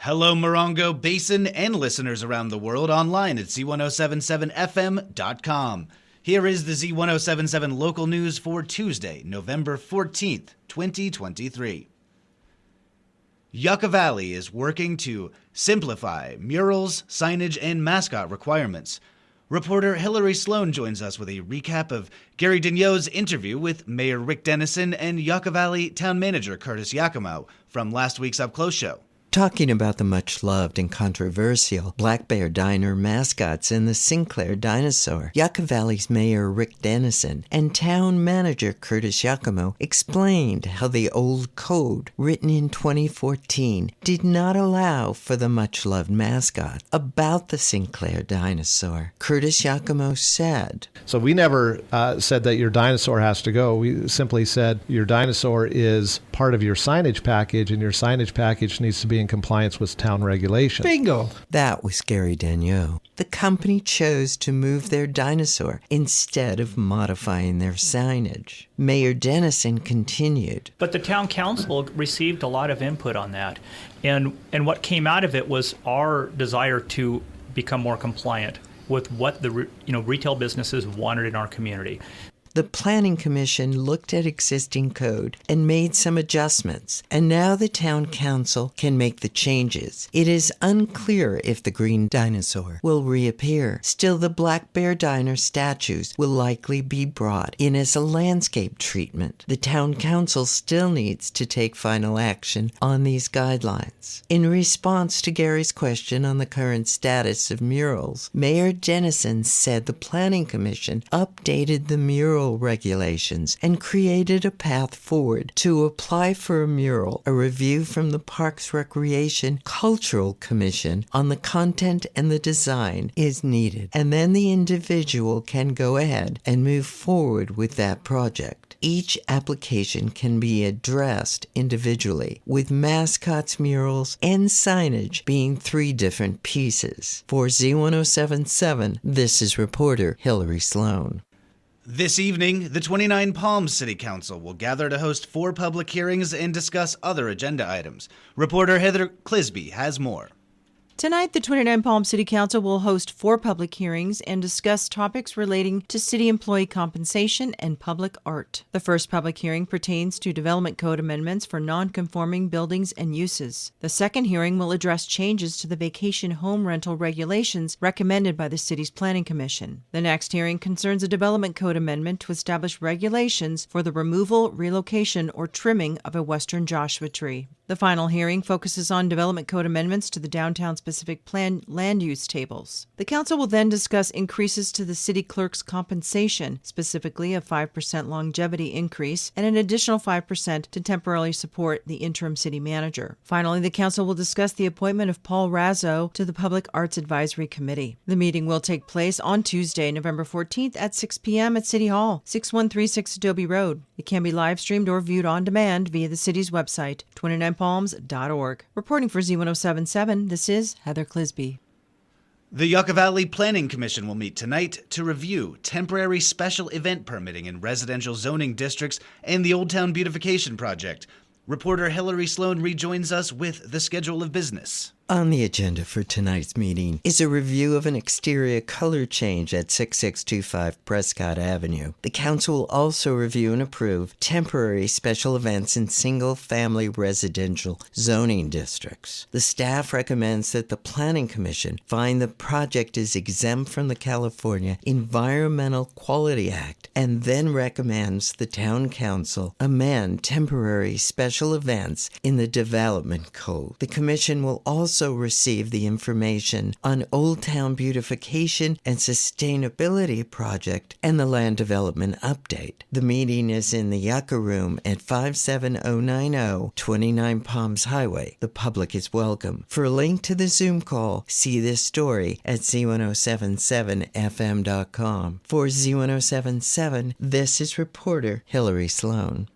Hello, Morongo Basin and listeners around the world online at Z107.7 FM.com. Here is the Z107.7 local news for Tuesday, November 14th, 2023. Yucca Valley is working to simplify murals, signage, and mascot requirements. Reporter Hillary Sloan joins us with a recap of Gary Daigneault's interview with Mayor Rick Dennison and Yucca Valley Town Manager Curtis Giacomo from last week's Up Close show. Talking about the much-loved and controversial Black Bear Diner mascots and the Sinclair dinosaur, Yucca Valley's Mayor Rick Dennison and Town Manager Curtis Giacomo explained how the old code, written in 2014, did not allow for the much-loved mascot. About the Sinclair dinosaur, Curtis Giacomo said, So we never said that your dinosaur has to go. We simply said your dinosaur is part of your signage package, and your signage package needs to be in compliance with town regulations. Bingo! That was Gary Daigneault. The company chose to move their dinosaur instead of modifying their signage. Mayor Dennison continued. But the town council received a lot of input on that. And what came out of it was our desire to become more compliant with what the retail businesses wanted in our community. The Planning Commission looked at existing code and made some adjustments, and now the Town Council can make the changes. It is unclear if the green dinosaur will reappear. Still, the Black Bear Diner statues will likely be brought in as a landscape treatment. The Town Council still needs to take final action on these guidelines. In response to Gary's question on the current status of murals, Mayor Dennison said the Planning Commission updated the mural regulations and created a path forward to apply for a mural. A review from the Parks Recreation Cultural Commission on the content and the design is needed, and then the individual can go ahead and move forward with that project. Each application can be addressed individually, with mascots, murals, and signage being 3 different pieces. For Z107.7, this is reporter Hillary Sloan. This evening, the 29 Palms City Council will gather to host 4 public hearings and discuss other agenda items. Reporter Heather Clisby has more. Tonight, the 29 Palms City Council will host 4 public hearings and discuss topics relating to city employee compensation and public art. The first public hearing pertains to development code amendments for non-conforming buildings and uses. The second hearing will address changes to the vacation home rental regulations recommended by the city's Planning Commission. The next hearing concerns a development code amendment to establish regulations for the removal, relocation, or trimming of a western Joshua tree. The final hearing focuses on development code amendments to the downtown specific plan land use tables. The council will then discuss increases to the city clerk's compensation, specifically a 5% longevity increase and an additional 5% to temporarily support the interim city manager. Finally, the council will discuss the appointment of Paul Razzo to the Public Arts Advisory Committee. The meeting will take place on Tuesday, November 14th at 6 p.m. at City Hall, 6136 Adobe Road. It can be live streamed or viewed on demand via the city's website, 29palms.org. Reporting for Z107.7, this is Heather Clisby. The Yucca Valley Planning Commission will meet tonight to review temporary special event permitting in residential zoning districts and the Old Town Beautification Project. Reporter Hillary Sloan rejoins us with the schedule of business. On the agenda for tonight's meeting is a review of an exterior color change at 6625 Prescott Avenue. The council will also review and approve temporary special events in single-family residential zoning districts. The staff recommends that the Planning Commission find the project is exempt from the California Environmental Quality Act and then recommends the town council amend temporary special events in the development code. The commission will also receive the information on Old Town Beautification and Sustainability Project and the Land Development Update. The meeting is in the Yucca Room at 57090 29 Palms Highway. The public is welcome. For a link to the Zoom call, see this story at Z107.7fm.com. For Z107.7, this is reporter Hillary Sloan.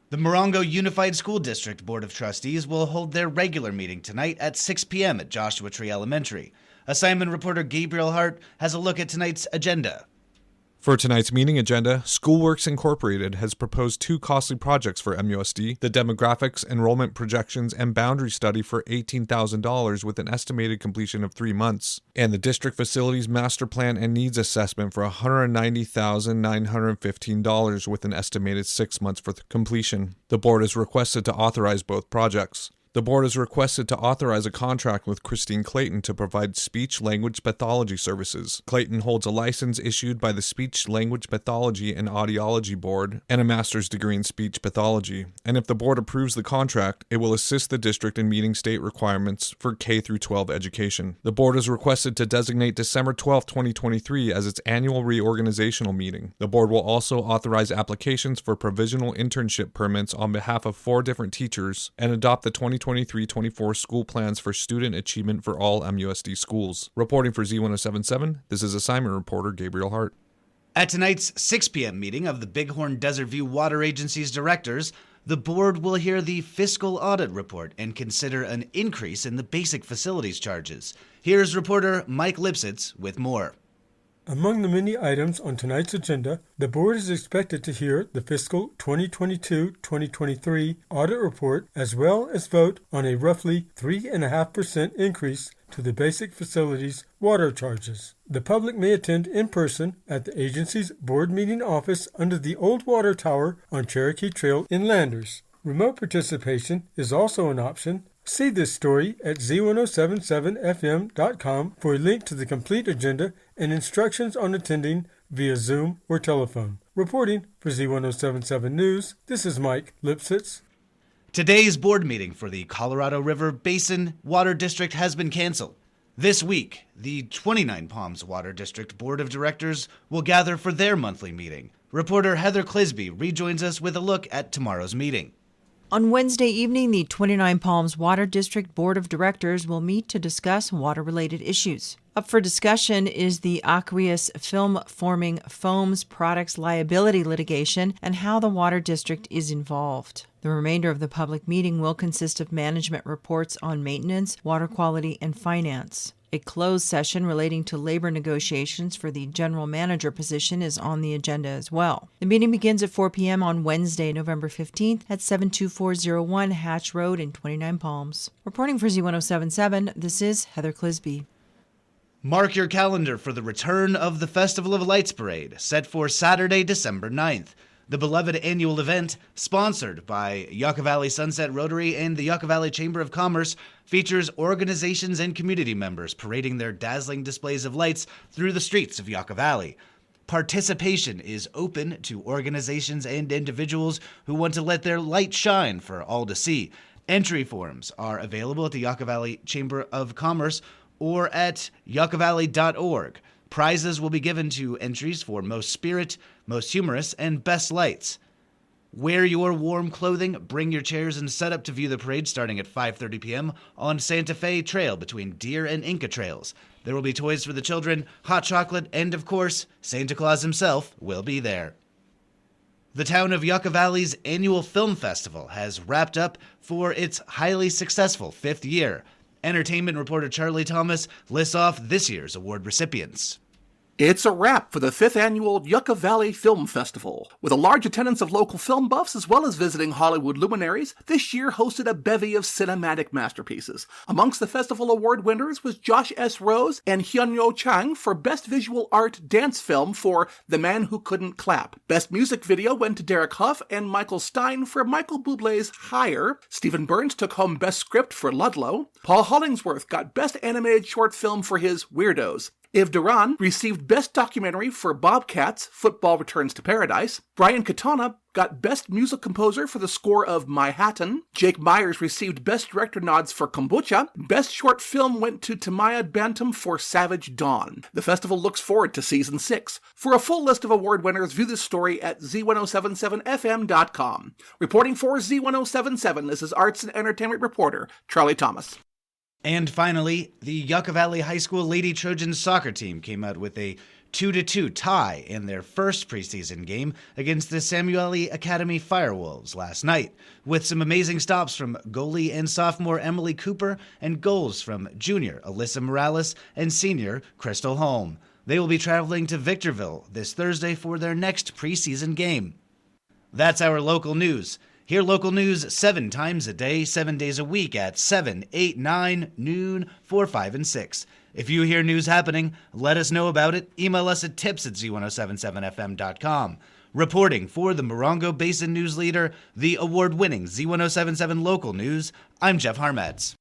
The Morongo Unified School District Board of Trustees will hold their regular meeting tonight at 6 p.m. at Joshua Tree Elementary. Assignment reporter Gabriel Hart has a look at tonight's agenda. For tonight's meeting agenda, Schoolworks Incorporated has proposed 2 costly projects for MUSD, the Demographics, Enrollment Projections, and Boundary Study for $18,000 with an estimated completion of 3 months, and the District Facilities Master Plan and Needs Assessment for $190,915 with an estimated 6 months for completion. The board is requested to authorize both projects. The board is requested to authorize a contract with Christine Clayton to provide speech-language pathology services. Clayton holds a license issued by the Speech-Language Pathology and Audiology Board and a master's degree in speech pathology, and if the board approves the contract, it will assist the district in meeting state requirements for K-12 education. The board is requested to designate December 12, 2023 as its annual reorganizational meeting. The board will also authorize applications for provisional internship permits on behalf of 4 different teachers and adopt the 2023-24 school plans for student achievement for all MUSD schools. Reporting for Z107.7, this is assignment reporter Gabriel Hart. At tonight's 6 p.m. meeting of the Bighorn Desert View Water Agency's directors, the board will hear the fiscal audit report and consider an increase in the basic facilities charges. Here's reporter Mike Lipsitz with more. Among the many items on tonight's agenda, the board is expected to hear the fiscal 2022-2023 audit report, as well as vote on a roughly 3.5% increase to the basic facilities water charges. The public may attend in person at the agency's board meeting office under the old water tower on Cherokee Trail in Landers. Remote participation is also an option. See this story at Z107.7fm.com for a link to the complete agenda and instructions on attending via Zoom or telephone. Reporting for Z107.7 News, this is Mike Lipsitz. Today's board meeting for the Colorado River Basin Water District has been canceled. This week, the 29 Palms Water District Board of Directors will gather for their monthly meeting. Reporter Heather Clisby rejoins us with a look at tomorrow's meeting. On Wednesday evening, the 29 Palms Water District Board of Directors will meet to discuss water-related issues. Up for discussion is the aqueous film-forming foams products liability litigation and how the Water District is involved. The remainder of the public meeting will consist of management reports on maintenance, water quality, and finance. A closed session relating to labor negotiations for the general manager position is on the agenda as well. The meeting begins at 4 p.m. on Wednesday, November 15th at 72401 Hatch Road in 29 Palms. Reporting for Z107.7, this is Heather Clisby. Mark your calendar for the return of the Festival of Lights Parade, set for Saturday, December 9th. The beloved annual event, sponsored by Yucca Valley Sunset Rotary and the Yucca Valley Chamber of Commerce, features organizations and community members parading their dazzling displays of lights through the streets of Yucca Valley. Participation is open to organizations and individuals who want to let their light shine for all to see. Entry forms are available at the Yucca Valley Chamber of Commerce or at yuccavalley.org. Prizes will be given to entries for Most Spirit, Most Humorous, and Best Lights. Wear your warm clothing, bring your chairs, and set up to view the parade starting at 5:30 p.m. on Santa Fe Trail between Deer and Inca Trails. There will be toys for the children, hot chocolate, and of course, Santa Claus himself will be there. The town of Yucca Valley's annual film festival has wrapped up for its highly successful 5th year. Entertainment reporter Charlie Thomas lists off this year's award recipients. It's a wrap for the 5th annual Yucca Valley Film Festival. With a large attendance of local film buffs as well as visiting Hollywood luminaries, this year hosted a bevy of cinematic masterpieces. Amongst the festival award winners was Josh S. Rose and Hyun-Yo Chang for Best Visual Art Dance Film for The Man Who Couldn't Clap. Best Music Video went to Derek Huff and Michael Stein for Michael Bublé's Higher. Stephen Burns took home Best Script for Ludlow. Paul Hollingsworth got Best Animated Short Film for his Weirdos. Yves Duran received Best Documentary for Bobcats, Football Returns to Paradise. Brian Katana got Best Music Composer for the score of My Hatton. Jake Myers received Best Director nods for Kombucha. Best Short Film went to Tamaya Bantam for Savage Dawn. The festival looks forward to Season 6. For a full list of award winners, view this story at Z107.7fm.com. Reporting for Z107.7, this is Arts and Entertainment reporter Charlie Thomas. And finally, the Yucca Valley High School Lady Trojans soccer team came out with a 2-2 tie in their first preseason game against the Samueli Academy Firewolves last night, with some amazing stops from goalie and sophomore Emily Cooper and goals from junior Alyssa Morales and senior Crystal Holm. They will be traveling to Victorville this Thursday for their next preseason game. That's our local news. Hear local news 7 times a day, 7 days a week at 7, 8, 9, noon, 4, 5, and 6. If you hear news happening, let us know about it. Email us at tips@z1077fm.com. Reporting for the Morongo Basin News Leader, the award-winning Z107.7 Local News, I'm Jeff Harmetz.